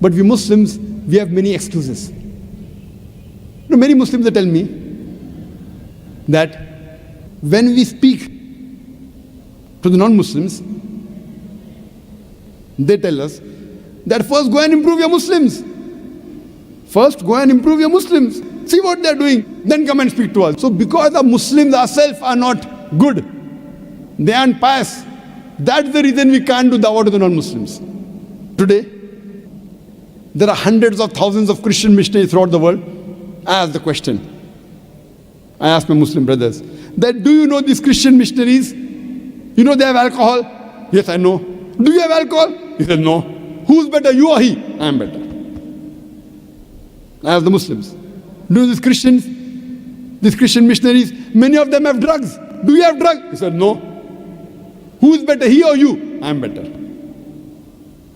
But we Muslims, we have many excuses. Many Muslims tell me that when we speak to the non-Muslims, they tell us that first go and improve your Muslims. First go and improve your Muslims. See what they are doing, then come and speak to us. So because the Muslims ourselves are not good, they aren't pious, that's the reason we can't do dawah to the non-Muslims. Today, there are hundreds of thousands of Christian missionaries throughout the world. I ask the question. I ask my Muslim brothers, that do you know these Christian missionaries? You know they have alcohol? Yes, I know. Do you have alcohol? He said, no. Who's better, you or he? I am better. I ask the Muslims, do you know these Christians, these Christian missionaries, many of them have drugs. Do you have drugs? He said, no. Who's better, he or you? I am better.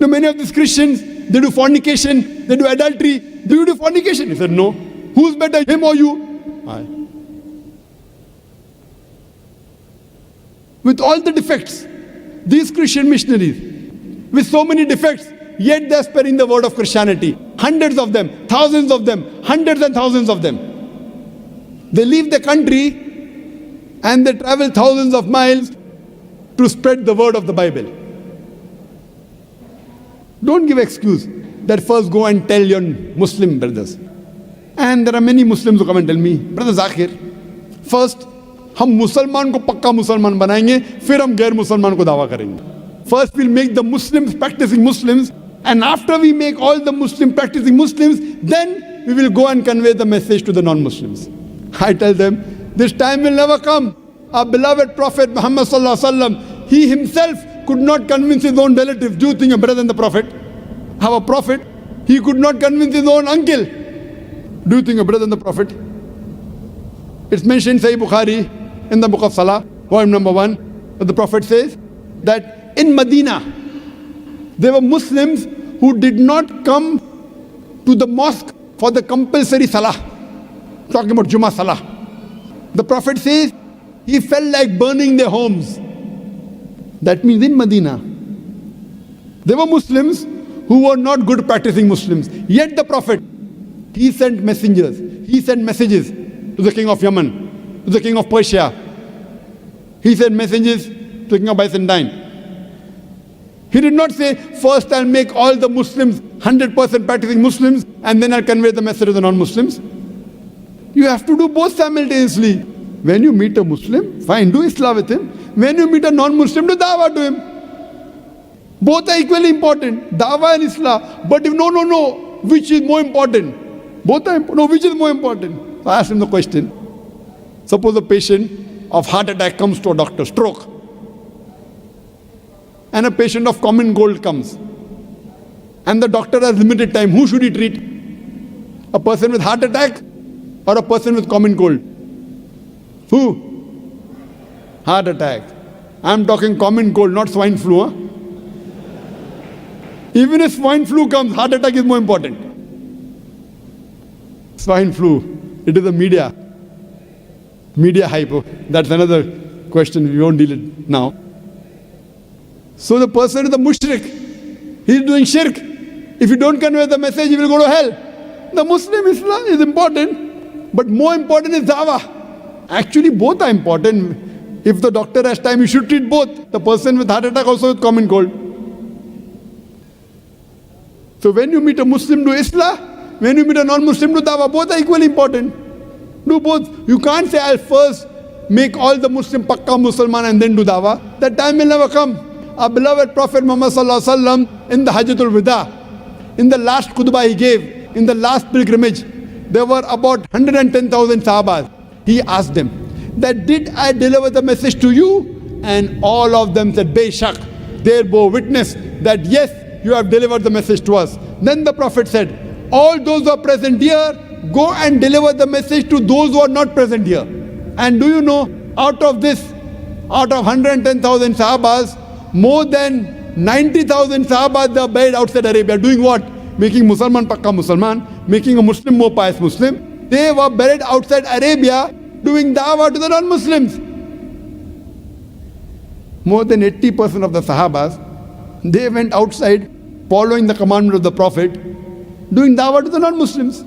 Now many of these Christians, they do fornication, they do adultery. Do you do fornication? He said, no. Who's better, him or you? I. With all the defects, these Christian missionaries, with so many defects, yet they are spreading the word of Christianity. Hundreds of them, thousands of them, hundreds and thousands of them. They leave the country and they travel thousands of miles to spread the word of the Bible. Don't give excuse that first go and tell your Muslim brothers. And there are many Muslims who come and tell me, Brother Zakir, first हम मुसलमान को पक्का मुसलमान बनाएंगे, फिर हम गैर मुसलमान को दावा करेंगे. First we'll make the Muslims practicing Muslims, and after we make all the Muslim practicing Muslims, then we will go and convey the message to the non-Muslims. I tell them, this time will never come. Our beloved Prophet Muhammad sallallahu alaihi wasallam, he himself could not convince his own relatives. Do you think you're better than the Prophet? Our Prophet, he could not convince his own uncle. Do you think you're better than the Prophet? It's mentioned in Sahih Bukhari, in the book of Salah, volume number 1, but the Prophet says that in Medina, there were Muslims who did not come to the mosque for the compulsory Salah. Talking about Jummah Salah. The Prophet says he felt like burning their homes. That means in Medina, there were Muslims who were not good practicing Muslims. Yet the Prophet, he sent messengers, he sent messages to the king of Yemen, to the king of Persia. He sent messages to the king of Byzantine. He did not say, first I'll make all the Muslims 100% practicing Muslims and then I'll convey the message to the non-Muslims. You have to do both simultaneously. When you meet a Muslim, fine, do Islam with him. When you meet a non-Muslim, do dawah to him. Both are equally important, dawah and Islam. But if no, which is more important? Both are important. No, which is more important? So I asked him the question. Suppose a patient of heart attack comes to a doctor, stroke. And a patient of common cold comes. And the doctor has limited time. Who should he treat? A person with heart attack or a person with common cold? Who? Heart attack. I'm talking common cold, not swine flu. Huh? Even if swine flu comes, heart attack is more important. Swine flu, it is a media hype. That's another question, we won't deal it now. So the person is a mushrik. He is doing shirk. If you don't convey the message, he will go to hell. The Muslim Islam is important, but more important is dawah. Actually, both are important. If the doctor has time, you should treat both. The person with heart attack also with common cold. So when you meet a Muslim, do Islam. When you meet a non-Muslim, do dawah. Both are equally important. Do both. You can't say, I'll first make all the Muslim pakka Musliman and then do dawah. That time will never come. Our beloved Prophet Muhammad sallallahu alaihi wasallam in the Hajjatul Wida, in the last khutbah he gave, in the last pilgrimage, there were about 110,000 sahabas. He asked them that, did I deliver the message to you? And all of them said, Beshak. They bore witness that yes, you have delivered the message to us. Then the Prophet said, all those who are present here, go and deliver the message to those who are not present here. And do you know, out of 110,000 sahabas, more than 90,000 sahabas they are buried outside Arabia. Doing what? Making Musalman pakka Musalman, making a Muslim more pious Muslim. They were buried outside Arabia doing dawah to the non-Muslims. More than 80% of the sahabas, they went outside following the commandment of the Prophet doing dawah to the non-Muslims.